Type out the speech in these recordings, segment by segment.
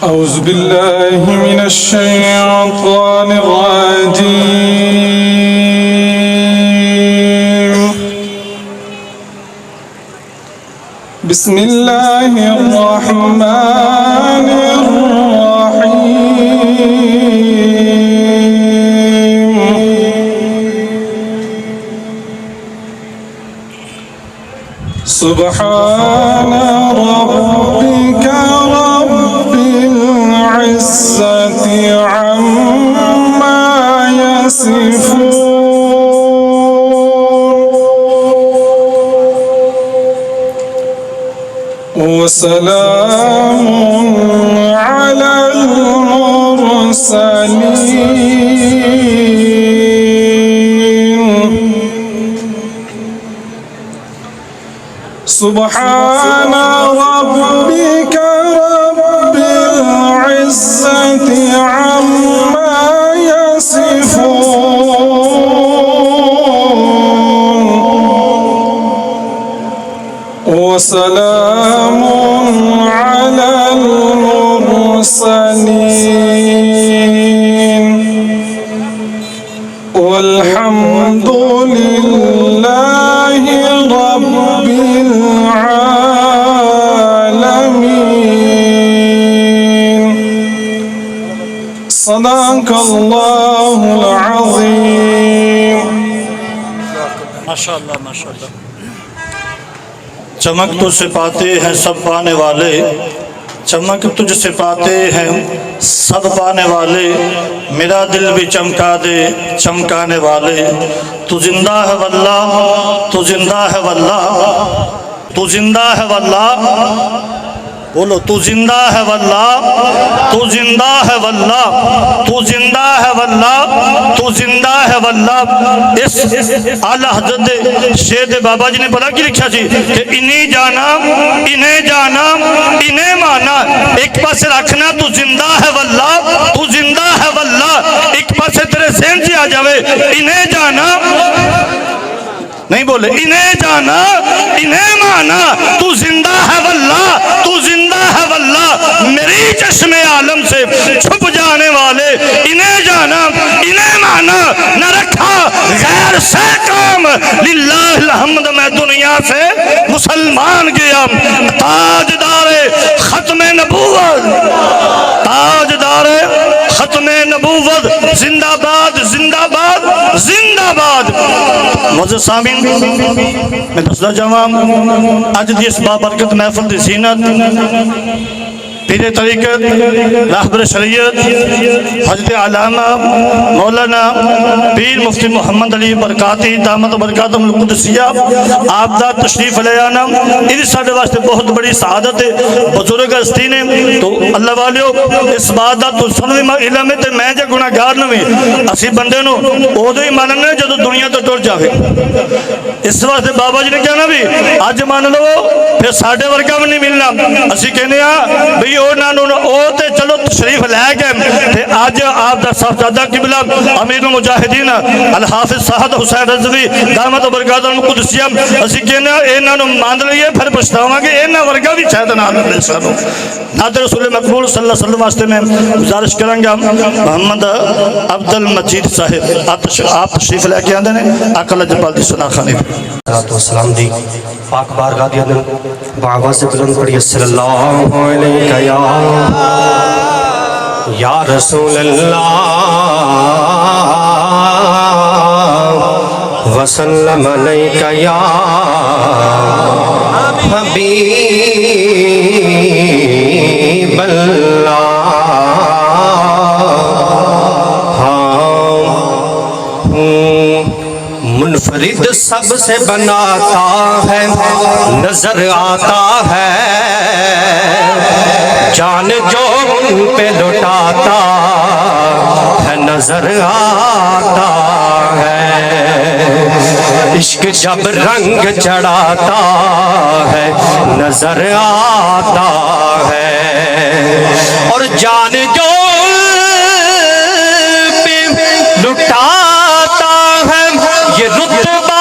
أعوذ بالله من الشيطان الرجيم. بسم الله الرحمن الرحيم. سبحان ربك رب العزة عما يصفون وسلام على المرسلين. سبحان ربك رب العزة عما يصفون وسلام على المرسلين والحمد لله رب العالمين. صدق الله العظيم. ماشاءاللہ ماشاءاللہ. چمک تجھ سے پاتے ہیں سب پانے والے، چمک تجھ سے پاتے ہیں سب پانے والے، میرا دل بھی چمکا دے چمکانے والے. تو زندہ ہے واللہ، تو زندہ ہے واللہ، تو زندہ ہے واللہ. بولو تو زندہ ہے واللہ، تو زندہ ہے واللہ، تو زندہ ہے واللہ، تو زندہ ہے واللہ. اس اعلیٰ حضرت شیر بابا جی نے پڑھا کی لکھا جی کہ انہیں جانا انہیں جانا انہیں مانا. ایک پاس رکھنا تو زندہ ہے واللہ، تو زندہ ہے واللہ. ایک پاس تیرے ذہن سے آ جاوے انہیں جانا نہیں بولے، انہیں جانا انہیں مانا. تو زندہ ہے واللہ، تو زندہ ہے واللہ. میری چشم عالم سے چھپ جانے والے، انہیں جانا انہیں مانا. نہ رکھا غیر سے کام، للہ الحمد میں دنیا سے مسلمان گیا. تاجدار ختم نبوت، تاجدار ختم نبوت زندہ باد زندہ باد زندہ باد. معزز سامعین، میں دسدا جاواں اج دی اس بابرکت محفل دی زینت پیر طریقت راہبر شریعت حضرت علامہ مولانا پیر مفتی محمد علی برکاتی دامت برکاتہم القدسیہ آپ دا تشریف لے آنا. یہ ساڈے واسطے بہت بڑی سعادت ہے. بزرگ ہستی نے تو اللہ والیو اس بات دا تو سنویں علم ہے تے میں جے گناہگار نویں اسی بندے نو اودوں ہی ماننے جدوں دنیا تو ٹر جاوے. اس واسطے بابا جی نے کہنا بھی اج مان لو پھر ساڈے ورگا بھی نہیں ملنا. اسی کہنے ہاں بھئی تے چلو تشریف لے گئے تے اج آپ دا صاحبزادہ قبلہ امیر المجاہدین الحافظ سعد حسین رضوی دامت برکاتہم القدسیہ اسی کہنے انہاں نو مان لئیے پھر پچھتاواں گے انہاں ورگا بھی شاید نہ ملے سانو. نعت رسول مقبول صلی اللہ علیہ وسلم واسطے میں گزارش کراں گا محمد عبد المجید صاحب آپ تشریف لے کے آندے نے آقا لجپال دی ثنا خوانی. والسلام دی پاک بارگاہ دی اندر بآواز بلند پڑھی صلی اللہ علیہ یا رسول اللہ وسلم علیہ یا حبیب اللہ. منفرد سب سے بناتا ہے نظر آتا ہے، جان جو ان پہ لٹاتا ہے نظر آتا ہے. عشق جب رنگ چڑھاتا ہے نظر آتا ہے، اور جان جو پہ لٹاتا ہے یہ رتبہ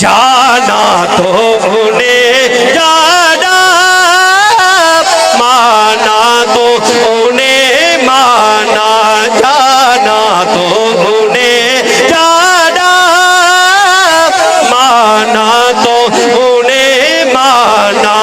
جانا تو انہیں جانا، مانا تو انہیں مانا، جانا تو انہیں جانا، مانا تو انہیں مانا۔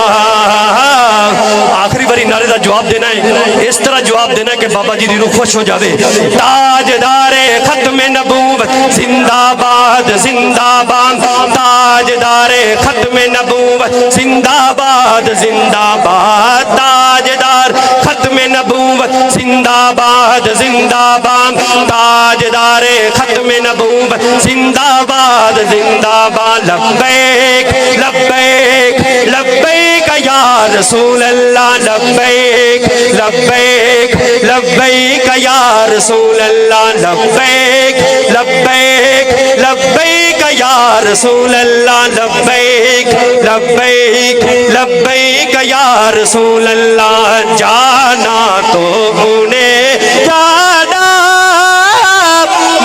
آخری باری نعرے دا جواب دینا ہے، اس طرح جواب دینا ہے کہ بابا جی دی روح خوش ہو جاوے۔ تاجدار ختم نبوت زندہ باد، زندہ باد، تاجدار ختم نبوت زندہ باد، زندہ باد، تاجدار ختم نبوت زندہ باد، زندہ باد، تاجدار ختم نبوت زندہ باد، زندہ باد۔ لبیک لبیک لبیک یا رسول اللہ، لبیک لبیک لبیک یا رسول اللہ، لبیک لبیک لبیک یا رسول اللہ، لبیک لبیک لبیک یا رسول اللہ۔ جانا تو انہیں جانا،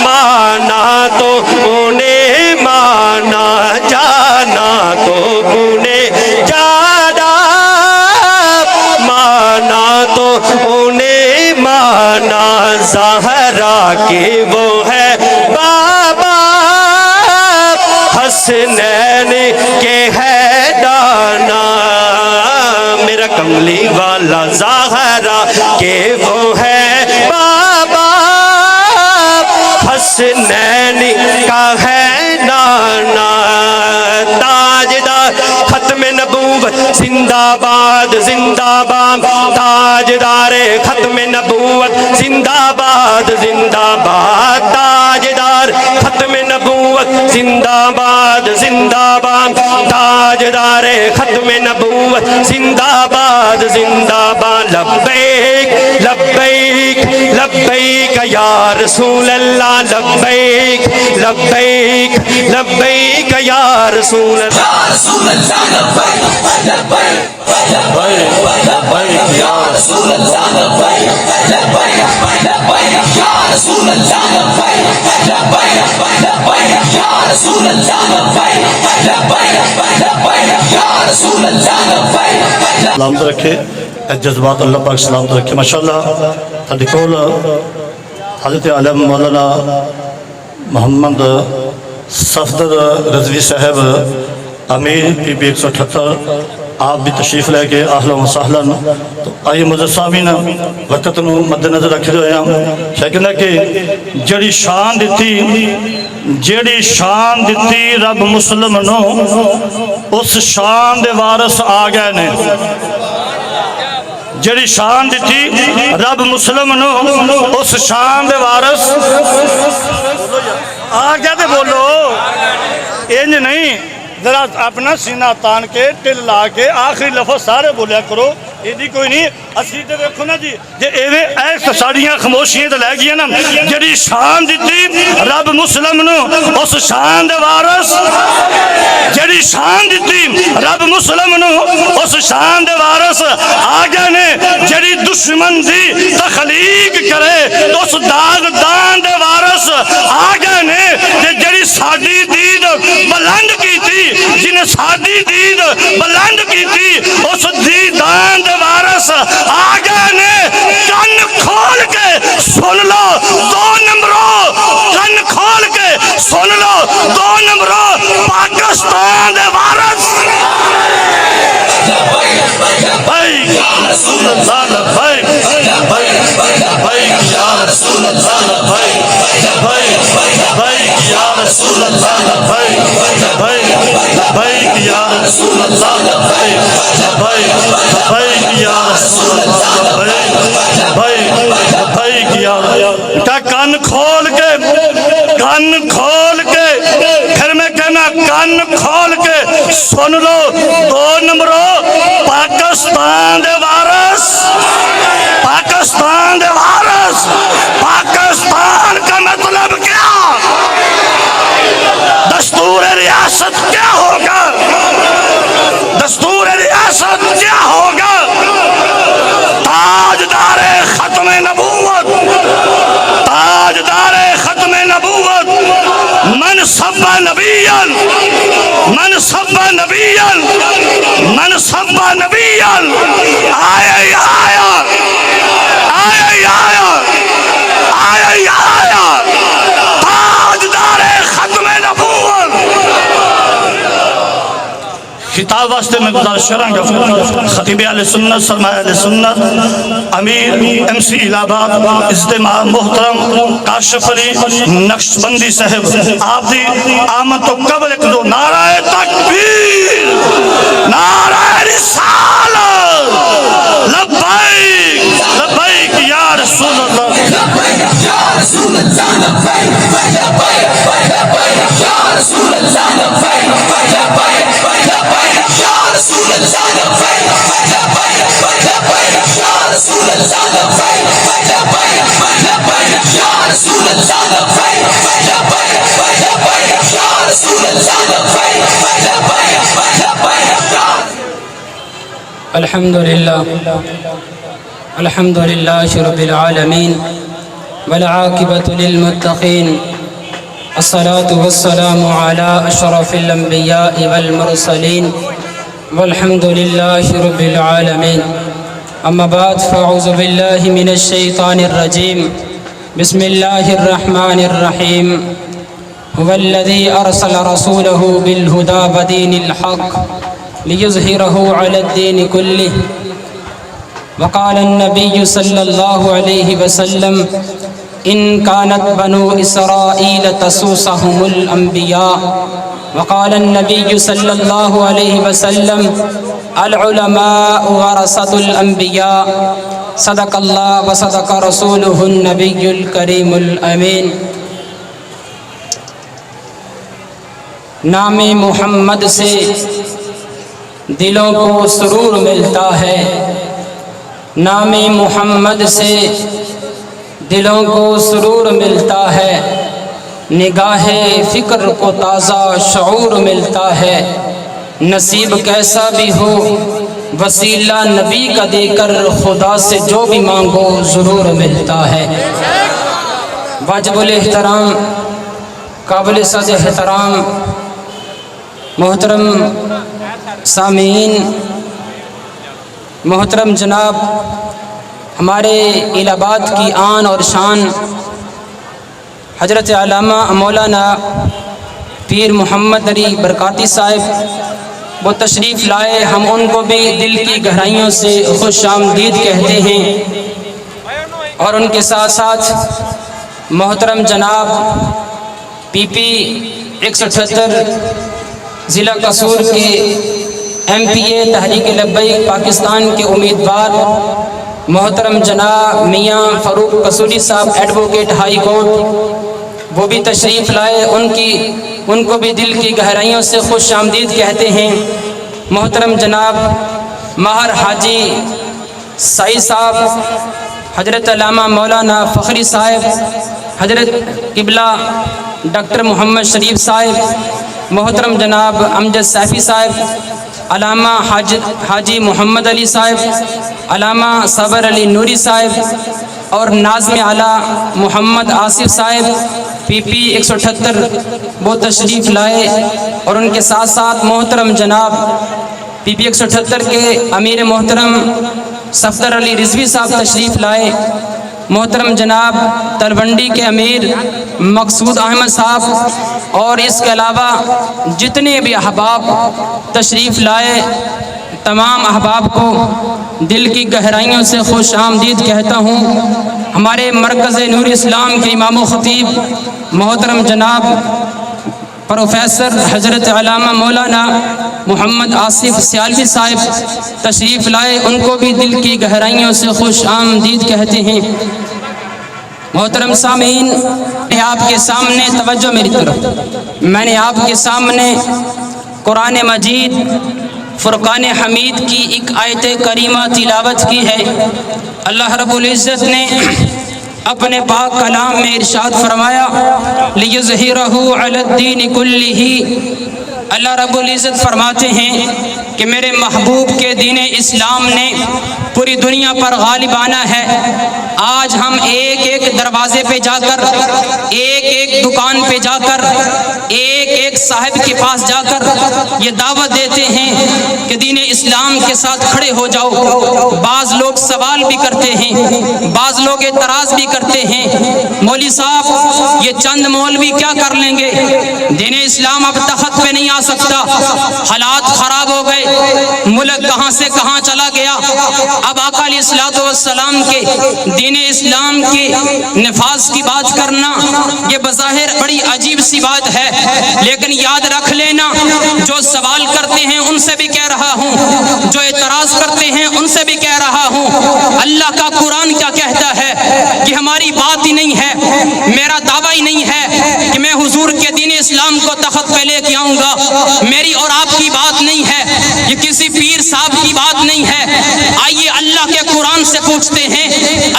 مانا تو انہیں مانا، جانا تو انہیں جانا، مانا تو انہیں مانا۔ زہرا کے وہ ہے بابا، حسنین کے ہے دانا، میرا کملی والا زہرا کے وہ ہے بابا، حسنین کا ہے نانا۔ تاجدار ختم نبوت زندہ باد، زندہ باد، تاجدار ختم نبوت زندہ باد، زندہ باد، تاجدار ختم نبوت زندہ باد، زندہ باد، تاجدار ختم نبوت زندہ باد، زندہ باد۔ لبیک لبیک لبیک یا رسول اللہ، لبیک لبیک لبیک یا رسول اللہ، سلامت رکھے جذبات، اللہ پاک سلامت رکھے۔ ماشاءاللہ تھے کول حضرت عالم مولانا محمد صفدر رضوی صاحب امیر پی بی 178 آپ بھی تشریف لے کے اہلا و سہلا۔ تو آئیے مجھے سامین وقت نو مد نظر رکھ رہے ہیں، کہنا کہ جڑی شان دیتی رب مسلم نو، اس شان دے وارث آ گئے نے۔ جڑی شان دیتی رب مسلم نو، اس شان دے وارث آ گیا۔ دے بولو انج نہیں، ذرا اپنا سینہ تان کے ٹل لا کے آخری لفظ سارے بولیا کرو، یہ کوئی نہیں۔ اسی تے دیکھو نا جی، جے ایویں ایسے ساڑیاں خاموشیاں تے لے گیا نا، جڑی شان دیتی رب مسلم نو، اس شان دے وارث، جڑی شان دیتی رب مسلم نو، اس شان دے وارث آ گئے نے۔ جڑی دشمن دی تخلیق کرے، اس داغ دان دے وارث آ گئے نے۔ جڑی ساڈی دید بلند کی تھی، جنہیں ساڈی دید بلند کی تھی، اس دیدان دے وارث آ گئے نے۔ کن کھول کے سن لو دو نمبروں، کن کھول کے سن لو دو نمبروں، پاکستان دے وارث۔ بھائی رسول اللہ، بھائی بھائی یا رسول اللہ، بھائی بھائی یا رسول اللہ، بھائی بھائی یا رسول اللہ، بھائی یا رسول اللہ، بھائی یا کن کھول کے پھر میں کہنا کن کھول کے سن لو دو نمبروں، پاکستان دے وارث، پاکستان دے وارث۔ پاکستان کا مطلب کیا؟ دستور ریاست کیا ہوگا؟ دستور ریاست کیا ہوگا؟ تاجدار ختم نبوت، تاجدار ختم نبوت نبيا من سب نبيا من سب نبيا آیا آیا آیا آیا آیا تاجدار ختم نبوت خطاب واسطے میں گزارش کروں گا خطیب اہل سنت سرمایہ اہل سنت امیر ایم سی الہ آباد اجتماع محترم کاشف علی نقشبندی صاحب آپ دی آمد تو قبل ایک دو نعرہ تکبیر نعرہ رسالت لبیک لبیک یا رسول اللہ لبیک یا رسول اللہ لبیک یا رسول اللہ لبیک الحمد لله رب العالمين والعاقبة للمتقين الصلاة والسلام على أشرف الأنبياء والمرسلين والحمد لله رب العالمين أما بعد فأعوذ بالله من الشيطان الرجيم بسم الله الرحمن الرحيم هو الذي أرسل رسوله بالهدى ودين الحق ليظهره على الدين كله وقال النبي صلى الله عليه وسلم إن كانت بنو إسرائيل تسوسهم الأنبياء وقال النبي صلى الله عليه وسلم العلماء ورثة الأنبياء صدق الله وصدق رسوله النبي الكريم الأمين نام محمد سے دلوں کو سرور ملتا ہے نام محمد سے دلوں کو سرور ملتا ہے نگاہ فکر کو تازہ شعور ملتا ہے نصیب کیسا بھی ہو وسیلہ نبی کا دے کر خدا سے جو بھی مانگو ضرور ملتا ہے واجب الاحترام قابل صد احترام محترم سامعین محترم جناب ہمارے الہ آباد کی آن اور شان حضرت علامہ مولانا پیر محمد علی برکاتی صاحب وہ تشریف لائے ہم ان کو بھی دل کی گہرائیوں سے خوش آمدید کہتے ہیں اور ان کے ساتھ ساتھ محترم جناب پی پی 178 ضلع قصور کے ایم پی اے تحریک لبیک پاکستان کے امیدوار محترم جناب میاں فاروق قصوری صاحب ایڈوکیٹ ہائی کورٹ وہ بھی تشریف لائے ان کو بھی دل کی گہرائیوں سے خوش آمدید کہتے ہیں محترم جناب ماہر حاجی سائی صاحب حضرت علامہ مولانا فخری صاحب حضرت قبلہ ڈاکٹر محمد شریف صاحب محترم جناب امجد سیفی صاحب علامہ حاجی محمد علی صاحب علامہ صبر علی نوری صاحب اور ناظم اعلیٰ محمد آصف صاحب پی پی 178 وہ تشریف لائے اور ان کے ساتھ ساتھ محترم جناب پی پی 178 کے امیر محترم صفدر علی رضوی صاحب تشریف لائے محترم جناب تلونڈی کے امیر مقصود احمد صاحب اور اس کے علاوہ جتنے بھی احباب تشریف لائے تمام احباب کو دل کی گہرائیوں سے خوش آمدید کہتا ہوں ہمارے مرکز نور اسلام کے امام و خطیب محترم جناب پروفیسر حضرت علامہ مولانا محمد آصف سیالوی صاحب تشریف لائے ان کو بھی دل کی گہرائیوں سے خوش آمدید کہتے ہیں محترم سامعین میں آپ کے سامنے توجہ میری طرف میں نے آپ کے سامنے قرآن مجید فرقان حمید کی ایک آیت کریمہ تلاوت کی ہے اللہ رب العزت نے اپنے پاک کلام میں ارشاد فرمایا لِيُظْهِرَهُ عَلَى الدِّينِ كُلِّهِ اللہ رب العزت فرماتے ہیں کہ میرے محبوب کے دین اسلام نے پوری دنیا پر غالب آنا ہے۔ آج ہم ایک ایک دروازے پہ جا کر، ایک ایک دکان پہ جا کر، ایک ایک صاحب کے پاس جا کر یہ دعوت دیتے ہیں کہ دین اسلام کے ساتھ کھڑے ہو جاؤ۔ بعض لوگ سوال بھی کرتے ہیں، بعض لوگ اعتراض بھی کرتے ہیں، مولوی صاحب یہ چند مولوی کیا کر لیں گے؟ دین اسلام اب تخت پہ نہیں آ سکتا، حالات خراب ہو گئے، ملک کہاں سے کہاں چلا گیا۔ اب آقا علیہ الصلوۃ والسلام کے دین اسلام کے نفاذ کی بات کرنا یہ بظاہر بڑی عجیب سی بات ہے، لیکن یاد رکھ لینا جو سوال کرتے ہیں ان سے بھی کہہ رہا ہوں، جو اعتراض کرتے ہیں ان سے بھی کہہ رہا ہوں، اللہ کا قرآن کیا کہتا ہے کہ ہماری بات ہی نہیں ہے، میرا دعویٰ ہی نہیں ہے کہ میں حضور کے دین اسلام کو تخت پہ لے کے آؤں گا، میری اور آپ کی بات نہیں ہے، یہ کسی پیر صاحب کی بات نہیں ہے۔ آئیے اللہ کے قرآن سے پوچھتے ہیں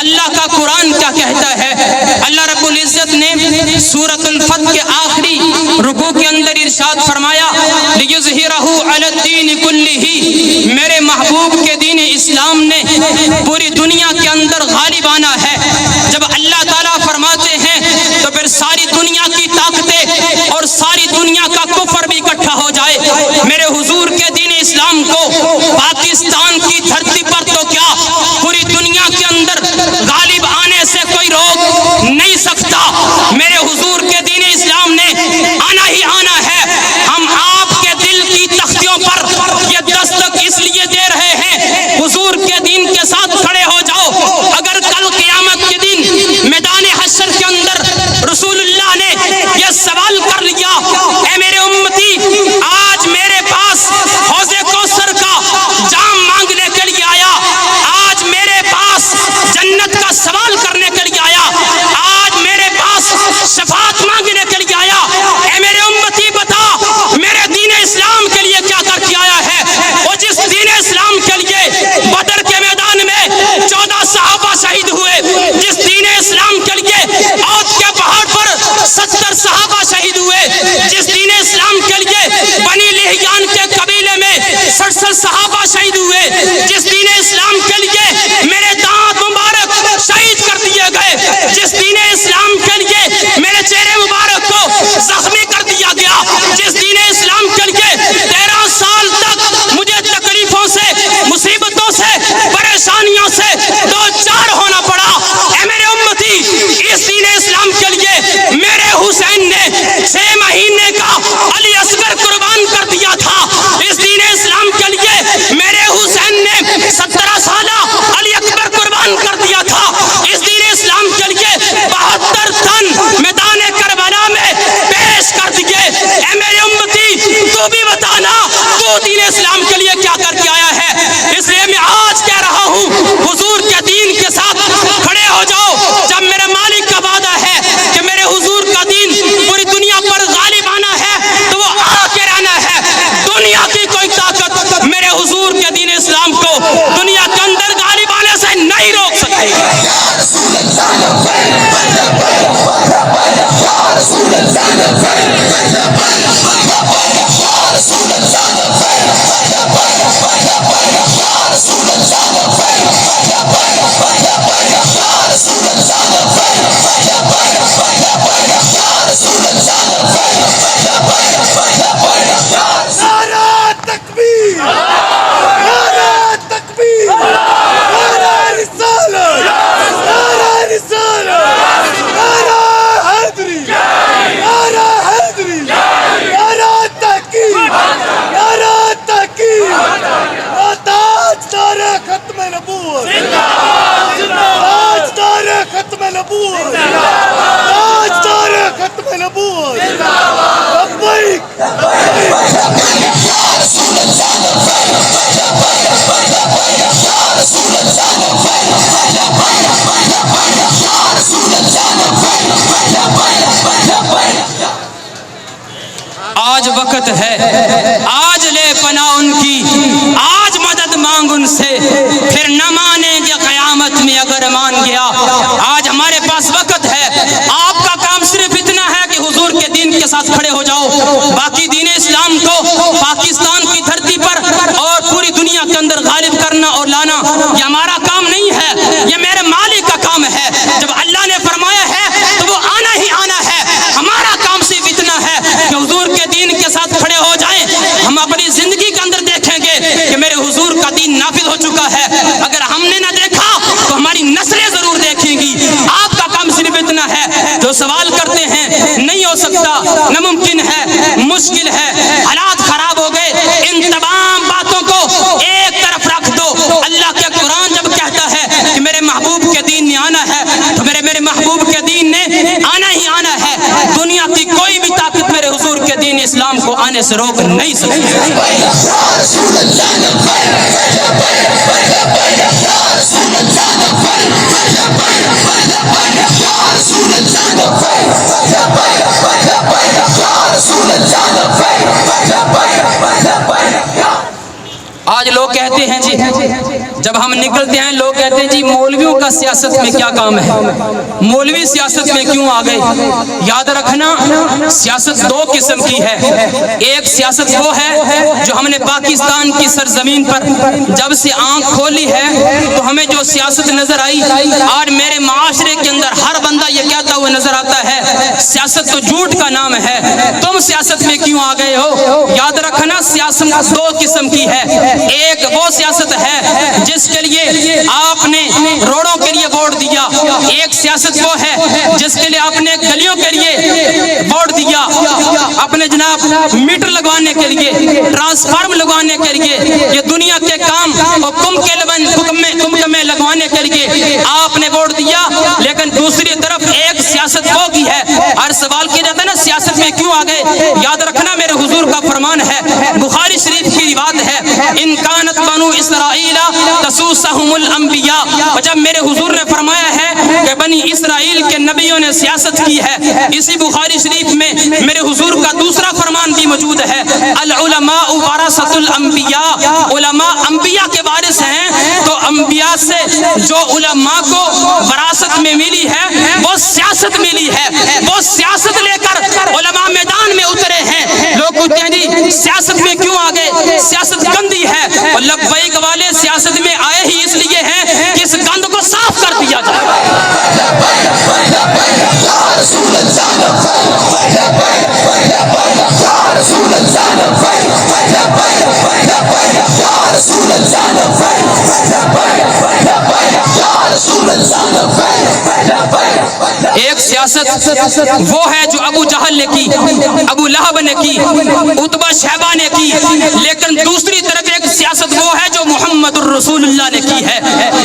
اللہ کا قرآن کیا کہتا ہے۔ اللہ رب العزت نے سورۃ الفتح کے آخری رکوع کے اندر ارشاد فرمایا لِيُظْهِرَهُ عَلَى الدِّينِ كُلِّهِ، میرے محبوب کے دین اسلام نے پوری دنیا کے اندر غالب آنا ہے۔ جب اللہ تعالیٰ فرماتے ہیں تو پھر ساری دنیا کی طاقتیں اور ساری دنیا کا کفر بھی اکٹھا ہو جائے، میرے حضور کے دین اسلام کو پاکستان کی دھرتی پر تو کیا پوری دنیا کے اندر غالب آنے سے کوئی روک نہیں سکتا۔ میرے حضور کے دین اسلام نے آنا ہی آنا ہے۔ ہم آپ کے دل کی تختیوں پر یہ دستک اس لیے دے رہے ہیں حضور کے دین کے ساتھ کھڑے ہو جاؤ۔ اگر کل قیامت کے دن میدان حشر کے اندر رسول اللہ نے یہ سوال کر لیا اے میرے امتی آج میرے پاس حوض کوثر کا جام مانگنے کے لیے آیا، آج میرے پاس جنت کا سوال کرنے کے لیے آیا، آج میرے پاس شفاعت مانگنے کے لیے آیا، اے میرے امتی بتا میرے دین اسلام کے لیے کیا کر کے آیا ہے؟ وہ جس دین اسلام کے لیے بدر کے میدان میں 14 صحابہ شہید ہوئے، جس دین اسلام کے لیے عہد کے پہاڑ پر 70 صحابہ شہید ہوئے، جس دین اسلام کے لیے بنی لحیان کے قبیلے میں 67 صحابہ شہید ہوئے، جس دین اسلام کے لیے میرے دانت مبارک شہید کر دیے گئے، جس دین اسلام کے لیے میرے چہرے مبارک کو زخمی کر دیا گیا، جس دین اسلام کے لیے 13 سال تک مجھے تکلیفوں سے، مصیبتوں سے، پریشانیوں سے دو چار ہونا پڑا، اے میرے امتی اس دین اسلام کے لیے میرے حسین نے 6 مہینے کا علی اصغر قربان کر دیا تھا، اس دین اسلام کے لیے میرے حسین نے 17 سالہ علی اکبر قربان کر دیا تھا، اس دین اسلام کے لیے 72 تن میدان کربلا میں پیش کر دیے، اے میرے امتی تو بھی بتانا تو دین اسلام کے لیے کیا کر کے آیا ہے۔ اس لیے میں آج کہہ رہا ہوں حضور کے دین کے ساتھ کھڑے ہو جاؤ۔ جب میرے مالک کا وعدہ ہے کہ میرے حضور کا دین پوری دنیا پر غالب آنا ہے تو وہ آ کے رہنا ہے، دنیا کی کوئی طاقت میرے حضور کے دین اسلام کو دنیا کے اندر غالب آنے سے نہیں روک سکتی۔ آج وقت ہے، آج لے پناہ ان کی، آج مدد مانگ ان سے، پھر نہ مانیں گے قیامت میں اگر مان گیا۔ آج ہمارے پاس وقت ہے، آپ کا کام صرف اتنا ہے کہ حضور کے دین کے ساتھ کھڑے ہو جاؤ، باقی دین اسلام اسلام کو پاکستان کی دھرتی پر اور پوری دنیا کے اندر غالب کرنا اور لانا یہ ہمارا کام نہیں ہے، یہ میرے مالک کا کام ہے۔ جب اللہ نے فرمایا ہے تو وہ آنا ہی آنا ہے۔ ہمارا کام صرف اتنا ہے کہ حضور کے دین کے ساتھ کھڑے ہو جائیں۔ ہم اپنی زندگی کے اندر دیکھیں گے کہ میرے حضور کا دین نافذ ہو چکا ہے۔ اگر ہم نے نہ دیکھا تو ہماری نسلیں ضرور دیکھیں گی۔ آپ کا کام صرف اتنا ہے، جو سوال کرتے ہیں نہیں ہو سکتا، ناممکن ہے، مشکل ہے، حالات خراب ہو گئے، ان تمام باتوں کو ایک طرف رکھ دو۔ اللہ کے قرآن جب کہتا ہے کہ میرے محبوب کے دین نے آنا ہے تو میرے محبوب کے دین نے آنا ہی آنا ہے۔ دنیا کی کوئی بھی طاقت میرے حضور کے دین اسلام کو آنے سے روک نہیں سکتی۔ آج لوگ کہتے ہیں جی، جب ہم نکلتے ہیں لوگ کہتے ہیں جی مولویوں کا سیاست میں کیا کام ہے، مولوی سیاست میں کیوں آ گئے؟ یاد رکھنا سیاست دو قسم کی ہے۔ ایک سیاست وہ ہے جو ہم نے پاکستان کی سرزمین پر جب سے آنکھ کھولی ہے تو ہمیں جو سیاست نظر آئی، آج میرے معاشرے کے اندر ہر بندہ یہ کہتا ہوا نظر آتا ہے سیاست تو جھوٹ کا نام ہے، تم سیاست میں کیوں آ گئے ہو؟ یاد رکھنا سیاست دو قسم کی ہے۔ ایک وہ سیاست ہے جس کے لیے آپ نے روڈوں کے لیے ووٹ دیا، ایک سیاست وہ ہے جس کے لیے آپ نے گلیوں کے لیے ووٹ دیا، اپنے جناب میٹر لگوانے کے لیے، ٹرانسفارم لگوانے کے لیے، یہ دنیا کے کام حکم میں لگوانے کے لیے آپ نے ووٹ دیا۔ لیکن دوسری طرف ایک سیاست وہ کی ہے، ہر سوال کیا جاتا ہے نا سیاست میں کیوں آ گئے؟ یاد رکھنا میرے حضور کا فرمان ہے، بخاری شریف کی روایت ہے، ان کانت بنو اسرائیل تسوسہم الانبیاء۔ اور جب میرے حضور نے فرمایا ہے کہ بنی اسرائیل کے نبیوں نے سیاست کی ہے، اسی بخاری شریف میں میرے حضور کا دوسرا فرمان بھی موجود ہے، العلماء ورثۃ الانبیاء، علماء انبیاء کے وارث ہیں۔ تو انبیاء سے جو علماء کو وراثت میں ملی ہے وہ سیاست ملی ہے، وہ سیاست لے کر علماء میدان میں اترے ہیں۔ لوگ کہتے ہیں جی سیاست میں کیوں آ گئے، سیاست گندی ہے، اور لبیک والے سیاست میں آئے ہی اس لیے ہیں کہ اس گند کو صاف کر دیا جائے۔ ایک سیاست وہ ہے جو ابو جہل نے کی، ابو لہب نے کی، عتبہ شیبہ نے کی، لیکن دوسری طرف ایک سیاست وہ ہے جو محمد الرسول اللہ نے کی ہے۔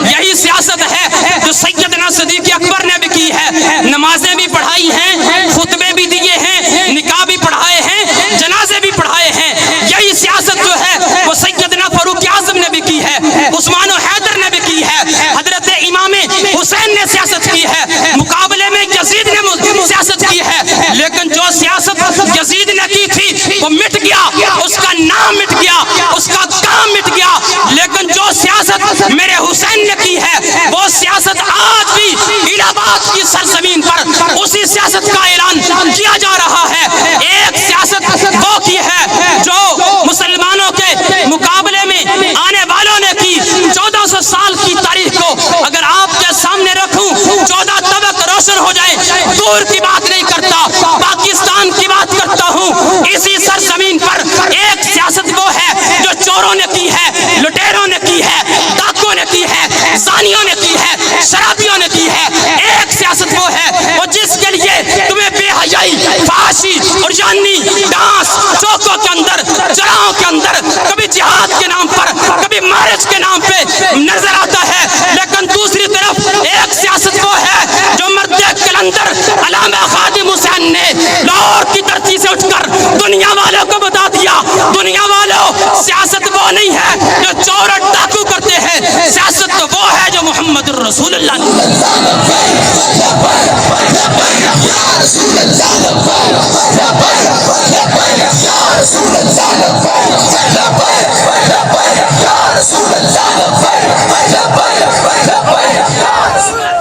یہی سیاست ہے جو سیدنا صدیق اکبر نے بھی کی ہے، نمازیں بھی پڑھائی ہیں، خطبے بھی دیے ہیں، نکاح بھی پڑھائے ہیں، جنازے بھی پڑھائے ہیں۔ یہی سیاست جو ہے وہ سیدنا فاروق اعظم نے بھی کی ہے، عثمان و حیدر نے بھی کی ہے، حضرت امام حسین نے سیاست کی ہے، مقابلے میں یزید نے سیاست کی ہے۔ لیکن جو سیاست یزید نے کی تھی وہ مٹ گیا، اس کا نام مٹ گیا، اس کا کام مٹ گیا۔ لیکن جو سیاست میرے حسین نے کی ہے وہ سیاست آج بھی الہ آباد کی سرزمین پر اسی سیاست کا اعلان کیا جا رہا ہے۔ ایک سیاست وہ کی ہے جو مسلمانوں کے مقابلے میں آنے والوں نے کی۔ 1400 سال کی تاریخ کو اگر آپ کے سامنے رکھوں 14 طبق روشن ہو جائے، دور کی بات نہیں کرتا، پاکستان کی بات کرتا ہوں۔ اسی سرزمین پر ایک سیاست وہ ہے جو چوروں نے کی ہے، لٹیروں نے کی ہے، ڈاکوں نے کی ہے، زانیوں نے کی ہے، شرابیوں نے کی ہے۔ ایک سیاست وہ ہے وہ جس کے لیے تمہیں بے حیائی، فحاشی اور جانی ڈانس چوکوں کے اندر، چراہوں کے اندر، کبھی جہاد کے نام پر، کبھی مارچ کے نام پہ نظر آتا ہے۔ لیکن دوسری طرف ایک سیاست وہ ہے جو مرد کلندر علامہ خادم حسین نے لاہور کی دھرتی سے اٹھ کر دنیا والوں کو بتا دیا، دنیا والوں سیاست وہ نہیں ہے جو چور اور ڈاکو کرتے ہیں، سیاست تو وہ ہے جو محمد الرسول اللہ نے۔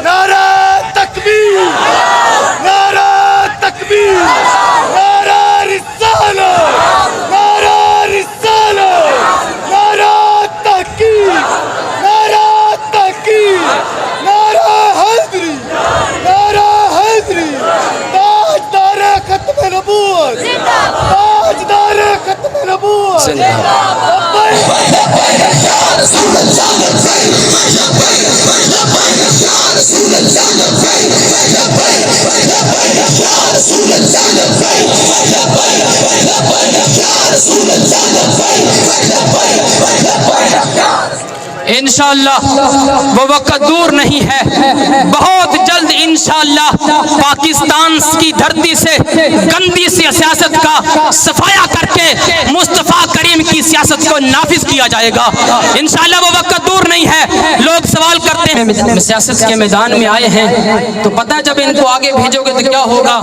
نعرہ تکبیر، نعرہ رسالت، انشاءاللہ وہ وقت دور نہیں ہے، بہت جلد انشاءاللہ پاکستان کی دھرتی سے گندی سی سیاست کا صفایا کر کے مصطفیٰ کریم کی سیاست کو نافذ کیا جائے گا انشاءاللہ، وہ وقت دور نہیں ہے۔ لوگ سوال کرتے ہیں سیاست کے میدان میں آئے ہیں تو پتہ ہے جب ان کو آگے بھیجو گے تو کیا ہوگا؟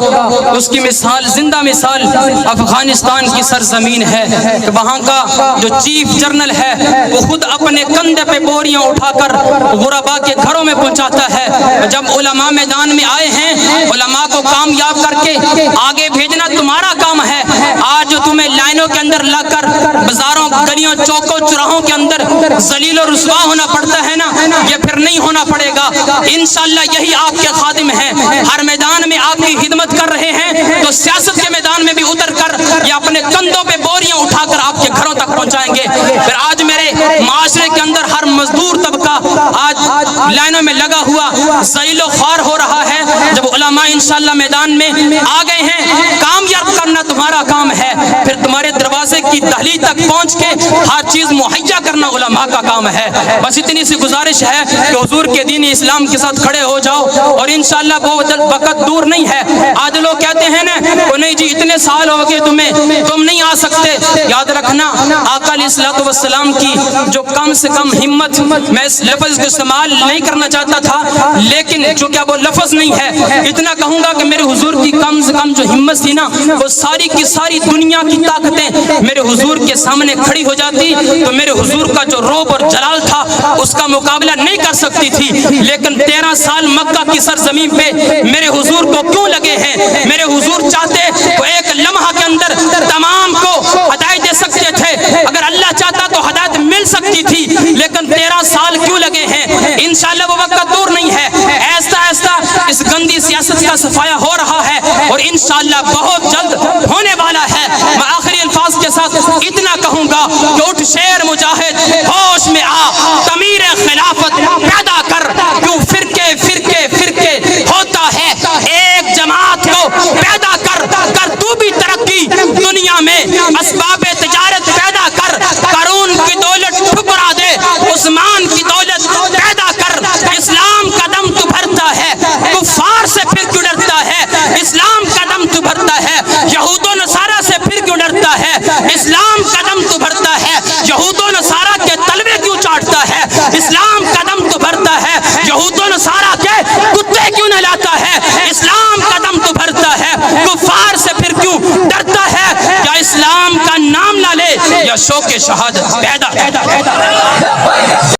اس کی مثال، زندہ مثال افغانستان کی سرزمین ہے کہ وہاں کا جو چیف جنرل ہے وہ خود اپنے کندھے پہ بوریاں اٹھا کر غربا کے گھروں میں پہنچاتا ہے۔ جب علماء میدان میں آئے ہیں، علماء کو کامیاب کر کے آگے بھیجنا تمہارا کام ہے۔ آج جو تمہیں لائنوں کے اندر لا کر بازاروں، گلیوں، چوکوں، چوراہوں کے اندر ذلیل و رسوا ہونا پڑتا ہے نا، یہ پھر نہیں ہونا پڑے گا انشاءاللہ۔ یہی آپ کے خادم ہیں، ہر میدان میں آپ کی خدمت کر رہے ہیں، تو سیاست کے میدان میں بھی اتر کر یہ اپنے کندھوں پہ بوریاں اٹھا کر آپ کے گھروں تک پہنچائیں گے۔ پھر آج میرے معاشرے کے اندر ہر مزدور طبقہ آج لائنوں میں لگا ہوا ذلیل و خوار ہو رہا ہے۔ جب علماء انشاءاللہ میدان میں آ گئے ہیں، کامیاب کرنا تمہارا کام ہے، پھر تمہارے دروازے کی دہلیز تک پہنچ کے ہر چیز مہیا کرنا علماء کا کام ہے۔ بس اتنی سی گزارش ہے کہ حضور کے دین اسلام کے ساتھ کھڑے ہو جاؤ، اور انشاءاللہ وہ وقت دور نہیں ہے۔ آج لوگ کہتے ہیں نا وہ نہیں جی اتنے سال ہو گئے تمہیں، تم نہیں آ سکتے۔ یاد رکھنا آقا علیہ الصلوۃ والسلام کی جو کم سے کم ہمت، میں اس لفظ کو استعمال نہیں کرنا چاہتا تھا لیکن چونکہ وہ لفظ نہیں ہے، اتنا کہوں گا کہ میرے حضور کی کم سے کم جو ہمت تھی نا، وہ ساری کی ساری دنیا کی طاقتیں میرے حضور کے سامنے کھڑی ہو جاتی تو میرے حضور کا جو روب اور جلال تھا اس کا مقابلہ نہیں کر سکتی تھی۔ لیکن 13 سال مکہ کی سرزمین پہ میرے حضور کو کیوں لگے ہیں؟ میرے حضور چاہتے تو ایک لمحہ کے اندر تمام کو ہدایت دے سکتے تھے، اگر اللہ چاہتا تو ہدایت مل سکتی تھی، لیکن 13 سال کیوں لگے ہیں؟ انشاءاللہ وہ وقت دور نہیں ہے، ایسا ایسا اس گندی سیاست کا صفایا ہو رہا ہے اور انشاءاللہ بہت جلد ہونے والا ہے۔ میں آخری الفاظ کے ساتھ اتنا کہوں گا کہ اٹھ شیر مجاہد، ہوش میں آ، تعمیر خلافت پیدا کر، کیوں فرقے فرقے فرقے ہوتا ہے، ایک جماعت کو پیدا کر، کر تو بھی ترقی دنیا میں، اسباب تجارت پیدا کر، قارون کی دولت ٹھکرا دے، عثمان کی دولت پیدا کر، اسلام کا دم تو بھرتا ہے، کفار سے پھر کیوں ڈرتا ہے؟ اسلام کا دم تو بھرتا ہے، یہود و نصارہ سے پھر کیوں ڈرتا ہے؟ اسلام کا دم تو بھرتا ہے، یہود و نصارہ کے تلوے کیوں چاٹتا ہے؟ اسلام کا دم تو بھرتا ہے، یہود و نصارہ کے کتے کیوں نہلاتا ہے؟ اسلام کا دم تو بھرتا ہے، کفار سے پھر کیوں ڈرتا ہے؟ یا اسلام کا نام نہ لے یا شوق شہادت پیدا